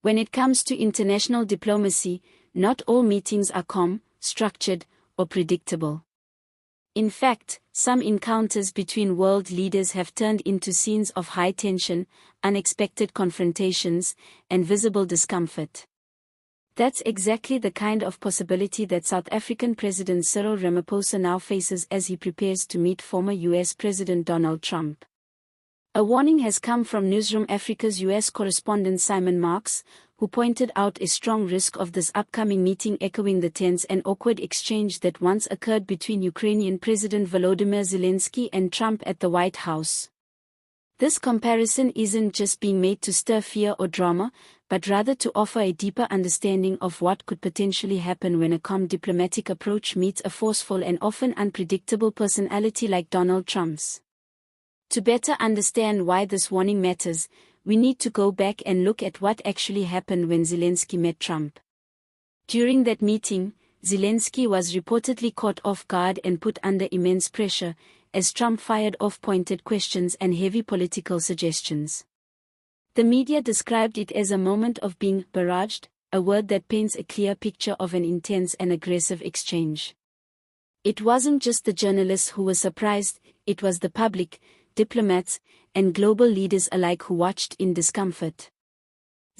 When it comes to international diplomacy, not all meetings are calm, structured, or predictable. In fact, some encounters between world leaders have turned into scenes of high tension, unexpected confrontations, and visible discomfort. That's exactly the kind of possibility that South African President Cyril Ramaphosa now faces as he prepares to meet former U.S. President Donald Trump. A warning has come from Newzroom Afrika-U.S correspondent Simon Marks, who pointed out a strong risk of this upcoming meeting echoing the tense and awkward exchange that once occurred between Ukrainian President Volodymyr Zelensky and Trump at the White House. This comparison isn't just being made to stir fear or drama, but rather to offer a deeper understanding of what could potentially happen when a calm diplomatic approach meets a forceful and often unpredictable personality like Donald Trump's. To better understand why this warning matters, we need to go back and look at what actually happened when Zelensky met Trump. During that meeting, Zelensky was reportedly caught off guard and put under immense pressure, as Trump fired off pointed questions and heavy political suggestions. The media described it as a moment of being barraged, a word that paints a clear picture of an intense and aggressive exchange. It wasn't just the journalists who were surprised, it was the public, diplomats, and global leaders alike who watched in discomfort.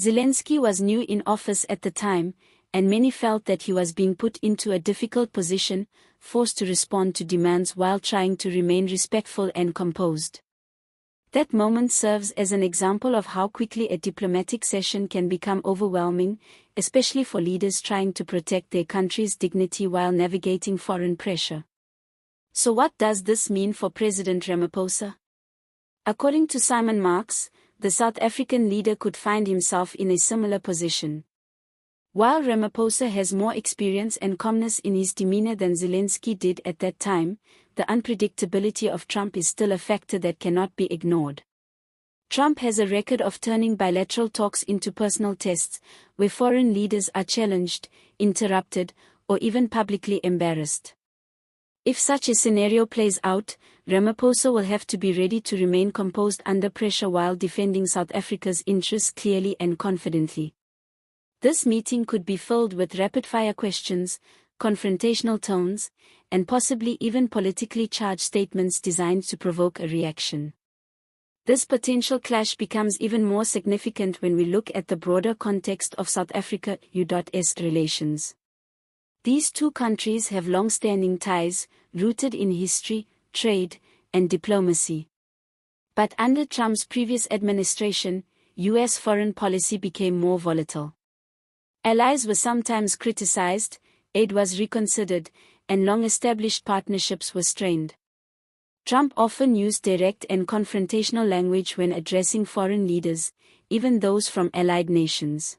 Zelensky was new in office at the time, and many felt that he was being put into a difficult position, forced to respond to demands while trying to remain respectful and composed. That moment serves as an example of how quickly a diplomatic session can become overwhelming, especially for leaders trying to protect their country's dignity while navigating foreign pressure. So what does this mean for President Ramaphosa? According to Simon Marks, the South African leader could find himself in a similar position. While Ramaphosa has more experience and calmness in his demeanor than Zelensky did at that time, the unpredictability of Trump is still a factor that cannot be ignored. Trump has a record of turning bilateral talks into personal tests, where foreign leaders are challenged, interrupted, or even publicly embarrassed. If such a scenario plays out, Ramaphosa will have to be ready to remain composed under pressure while defending South Africa's interests clearly and confidently. This meeting could be filled with rapid-fire questions, confrontational tones, and possibly even politically charged statements designed to provoke a reaction. This potential clash becomes even more significant when we look at the broader context of South Africa-U.S. relations. These two countries have long-standing ties, rooted in history, trade, and diplomacy. But under Trump's previous administration, U.S. foreign policy became more volatile. Allies were sometimes criticized, aid was reconsidered, and long-established partnerships were strained. Trump often used direct and confrontational language when addressing foreign leaders, even those from allied nations.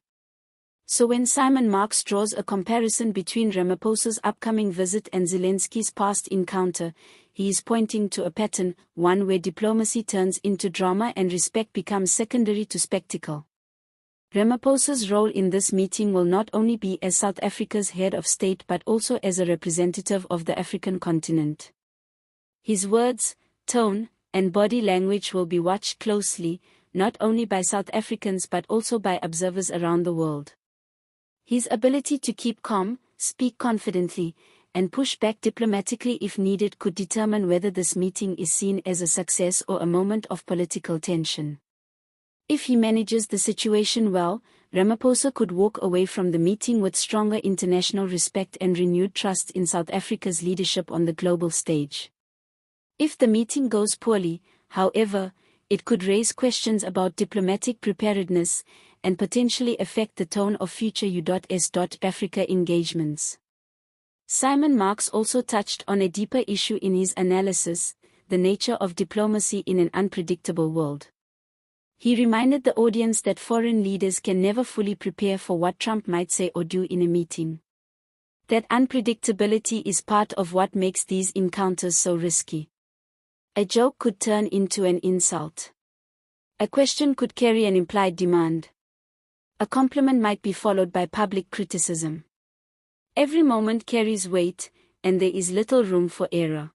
So when Simon Marks draws a comparison between Ramaphosa's upcoming visit and Zelensky's past encounter, he is pointing to a pattern, one where diplomacy turns into drama and respect becomes secondary to spectacle. Ramaphosa's role in this meeting will not only be as South Africa's head of state but also as a representative of the African continent. His words, tone, and body language will be watched closely, not only by South Africans but also by observers around the world. His ability to keep calm, speak confidently, and push back diplomatically if needed could determine whether this meeting is seen as a success or a moment of political tension. If he manages the situation well, Ramaphosa could walk away from the meeting with stronger international respect and renewed trust in South Africa's leadership on the global stage. If the meeting goes poorly, however, it could raise questions about diplomatic preparedness and potentially affect the tone of future U.S. Africa engagements. Simon Marks also touched on a deeper issue in his analysis, the nature of diplomacy in an unpredictable world. He reminded the audience that foreign leaders can never fully prepare for what Trump might say or do in a meeting. That unpredictability is part of what makes these encounters so risky. A joke could turn into an insult. A question could carry an implied demand. A compliment might be followed by public criticism. Every moment carries weight, and there is little room for error.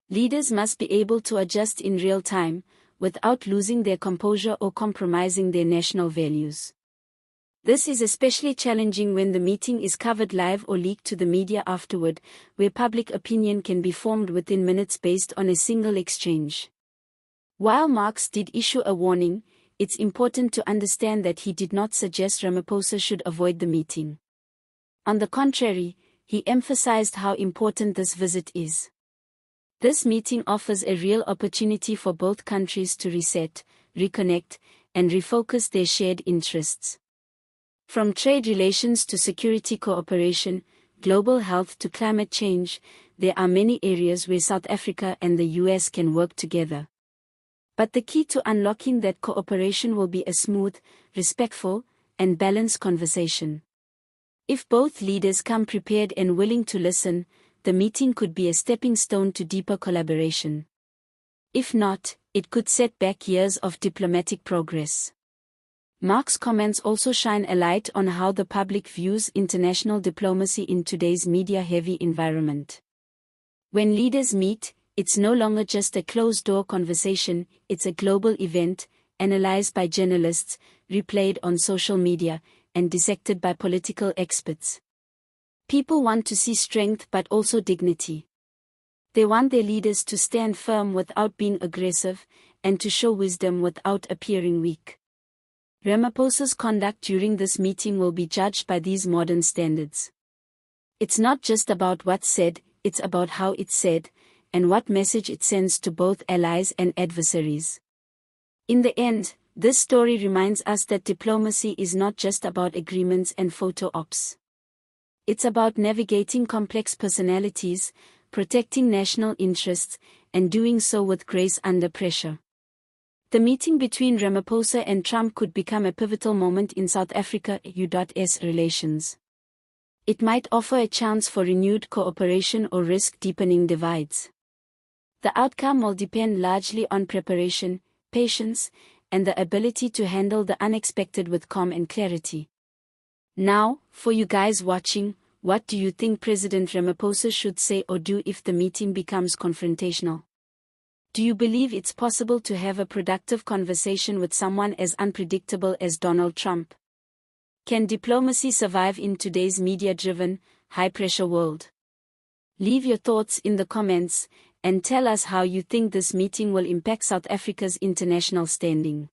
Leaders must be able to adjust in real time, without losing their composure or compromising their national values. This is especially challenging when the meeting is covered live or leaked to the media afterward, where public opinion can be formed within minutes based on a single exchange. While Marx did issue a warning, it's important to understand that he did not suggest Ramaphosa should avoid the meeting. On the contrary, he emphasized how important this visit is. This meeting offers a real opportunity for both countries to reset, reconnect, and refocus their shared interests. From trade relations to security cooperation, global health to climate change, there are many areas where South Africa and the US can work together. But the key to unlocking that cooperation will be a smooth, respectful, and balanced conversation. If both leaders come prepared and willing to listen, the meeting could be a stepping stone to deeper collaboration. If not, it could set back years of diplomatic progress. Mark's comments also shine a light on how the public views international diplomacy in today's media-heavy environment. When leaders meet, it's no longer just a closed-door conversation, it's a global event, analyzed by journalists, replayed on social media, and dissected by political experts. People want to see strength but also dignity. They want their leaders to stand firm without being aggressive, and to show wisdom without appearing weak. Ramaphosa's conduct during this meeting will be judged by these modern standards. It's not just about what's said, it's about how it's said, and what message it sends to both allies and adversaries. In the end, this story reminds us that diplomacy is not just about agreements and photo ops. It's about navigating complex personalities, protecting national interests, and doing so with grace under pressure. The meeting between Ramaphosa and Trump could become a pivotal moment in South Africa-U.S. relations. It might offer a chance for renewed cooperation or risk deepening divides. The outcome will depend largely on preparation, patience, and the ability to handle the unexpected with calm and clarity. Now, for you guys watching, what do you think President Ramaphosa should say or do if the meeting becomes confrontational? Do you believe it's possible to have a productive conversation with someone as unpredictable as Donald Trump? Can diplomacy survive in today's media-driven, high-pressure world? Leave your thoughts in the comments, and tell us how you think this meeting will impact South Africa's international standing.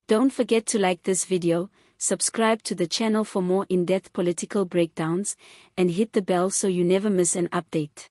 Don't forget to like this video, subscribe to the channel for more in-depth political breakdowns, and hit the bell so you never miss an update.